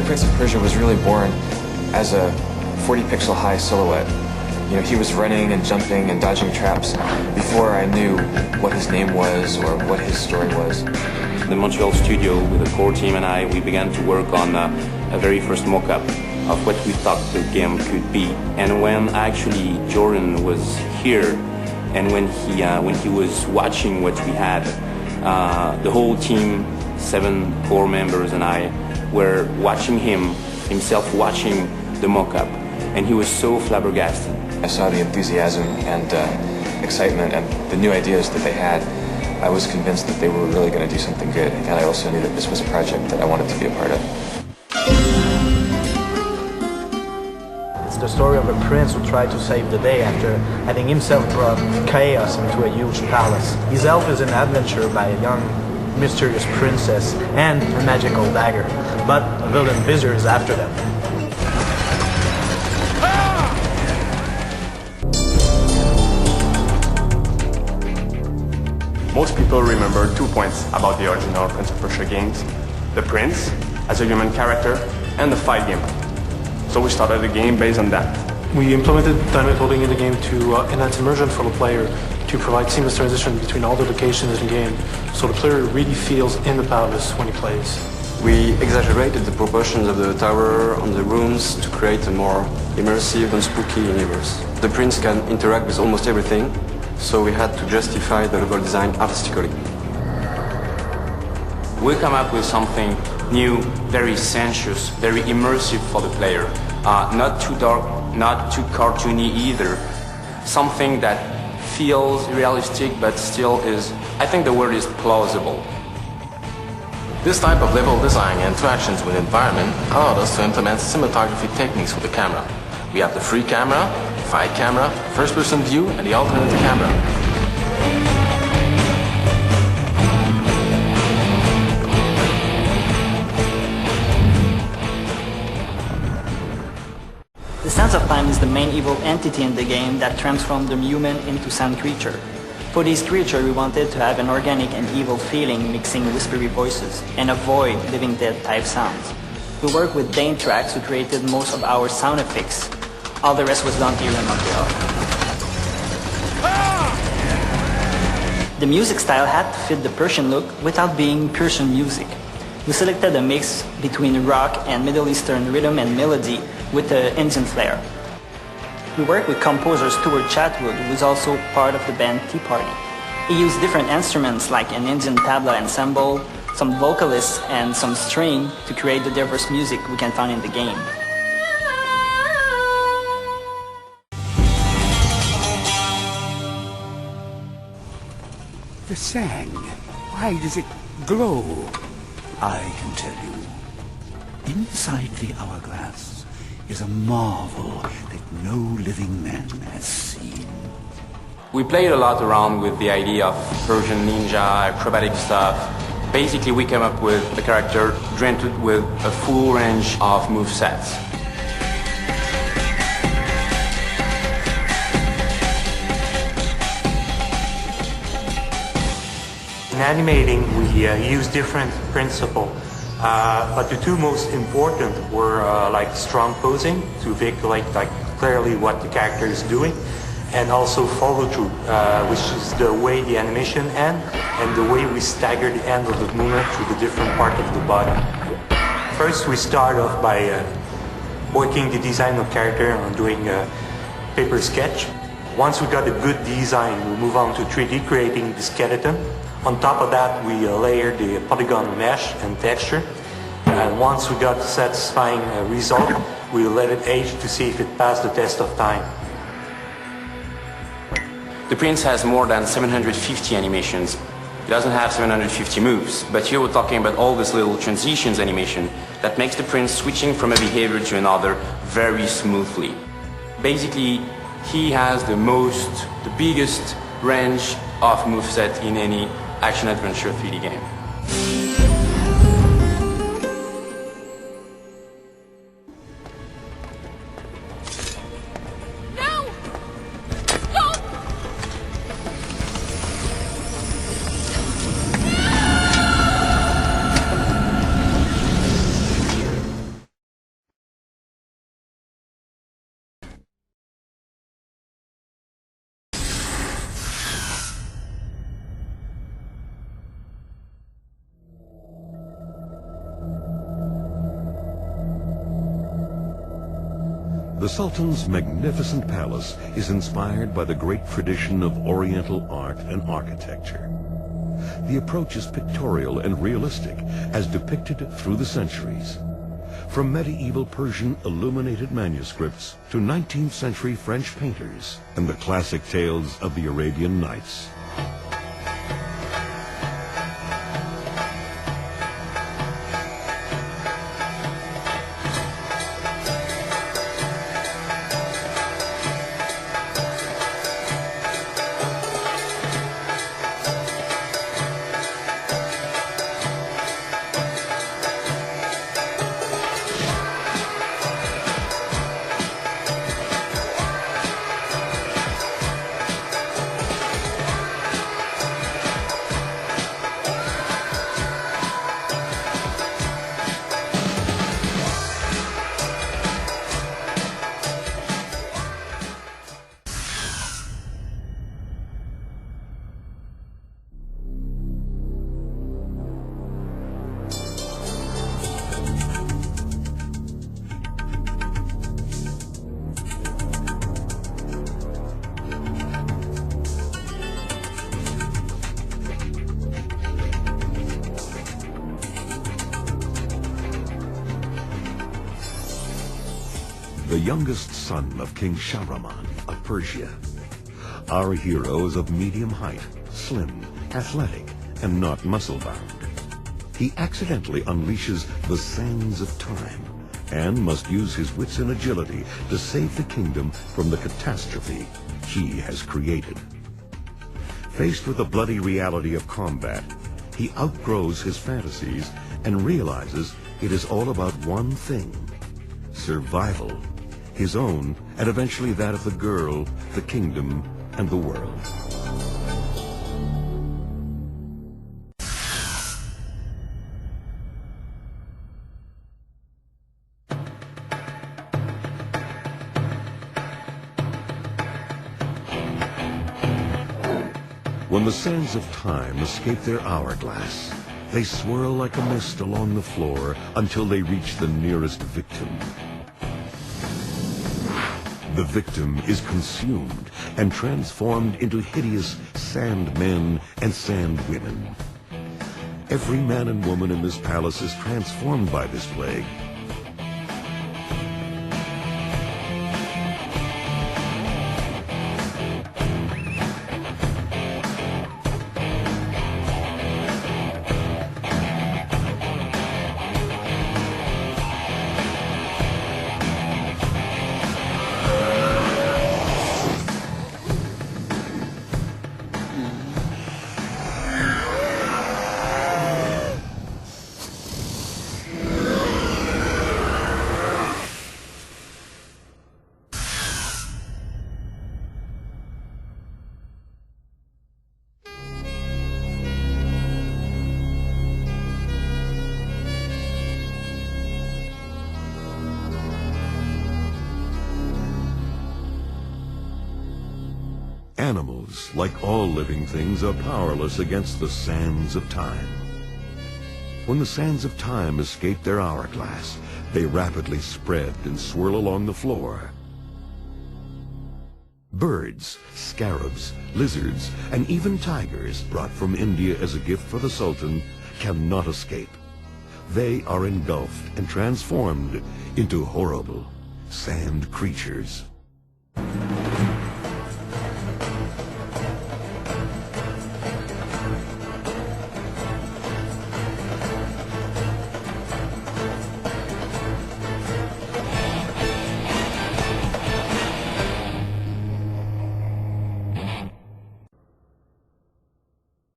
the Prince of Persia was really born as a 40-pixel high silhouette. You know, he was running and jumping and dodging traps before I knew what his name was or what his story was. The Montreal studio, with the core team and I, we began to work on a very first mock-up of what we thought the game could be. And when actually Jordan was here, and when he was watching what we had, the whole team, 7 core members and I, were watching himself watching the mock-up, and he was so flabbergasted. I saw the enthusiasm and excitement and the new ideas that they had. I was convinced that they were really going to do something good, and I also knew that this was a project that I wanted to be a part of. It's the story of a prince who tried to save the day after having himself brought chaos into a huge palace. His help is an adventure by a young, mysterious princess and a magical dagger, but a villain Vizier is after them. Most people remember 2 points about the original Prince of Persia games: the prince as a human character and the fight game. So we started the game based on that. We implemented dynamic loading in the game to enhance immersion for the player, to provide seamless transition between all the locations in the game, so the player really feels in the palace when he plays. We exaggerated the proportions of the tower on the rooms to create a more immersive and spooky universe. The prince can interact with almost everything, so we had to justify the level design artistically. We come up with something new, very sensuous, very immersive for the player. Not too dark, not too cartoony either. Something that feels realistic but still is, I think the word is plausible. This type of level design and interactions with the environment allowed us to implement cinematography techniques with the camera. We have the free camera, fight camera, first-person view, and the alternate camera. The sense of time is the main evil entity in the game that transforms the human into sand creature. For this creature, we wanted to have an organic and evil feeling mixing whispery voices and avoid living dead type sounds. We worked with Dane Tracks, who created most of our sound effects. All the rest was done here in Montreal. The music style had to fit the Persian look without being Persian music. We selected a mix between rock and Middle Eastern rhythm and melody with the Indian flair. We worked with composer Stuart Chatwood, who is also part of the band Tea Party. He used different instruments like an Indian tabla ensemble, some vocalists, and some string to create the diverse music we can find in the game. The sand, why does it glow? I can tell you. Inside the hourglass is a marvel that no living man has seen. We played a lot around with the idea of Persian ninja, acrobatic stuff. Basically, we came up with a character granted with a full range of movesets. In animating, we use different principles, but the 2 most important were like strong posing to vehiculate like clearly what the character is doing, and also follow through, which is the way the animation ends and the way we stagger the end of the movement through the different part of the body. First, we start off by working the design of character and doing a paper sketch. Once we got a good design, we move on to 3D creating the skeleton. On top of that, we layer the polygon mesh and texture. And once we got a satisfying result, we let it age to see if it passed the test of time. The Prince has more than 750 animations. He doesn't have 750 moves, but here we're talking about all this little transitions animation that makes the Prince switching from a behavior to another very smoothly. Basically, he has the biggest range of moveset in any action-adventure 3D game. The Sultan's magnificent palace is inspired by the great tradition of Oriental art and architecture. The approach is pictorial and realistic, as depicted through the centuries. From medieval Persian illuminated manuscripts to 19th century French painters and the classic tales of the Arabian Nights. The youngest son of King Shahraman of Persia. Our hero is of medium height, slim, athletic, and not muscle-bound. He accidentally unleashes the sands of time and must use his wits and agility to save the kingdom from the catastrophe he has created. Faced with the bloody reality of combat, he outgrows his fantasies and realizes it is all about one thing: survival. His own, and eventually that of the girl, the kingdom, and the world. When the sands of time escape their hourglass, they swirl like a mist along the floor until they reach the nearest victim. The victim is consumed and transformed into hideous sand men and sand women. Every man and woman in this palace is transformed by this plague. Animals, like all living things, are powerless against the sands of time. When the sands of time escape their hourglass, they rapidly spread and swirl along the floor. Birds, scarabs, lizards, and even tigers, brought from India as a gift for the Sultan, cannot escape. They are engulfed and transformed into horrible sand creatures.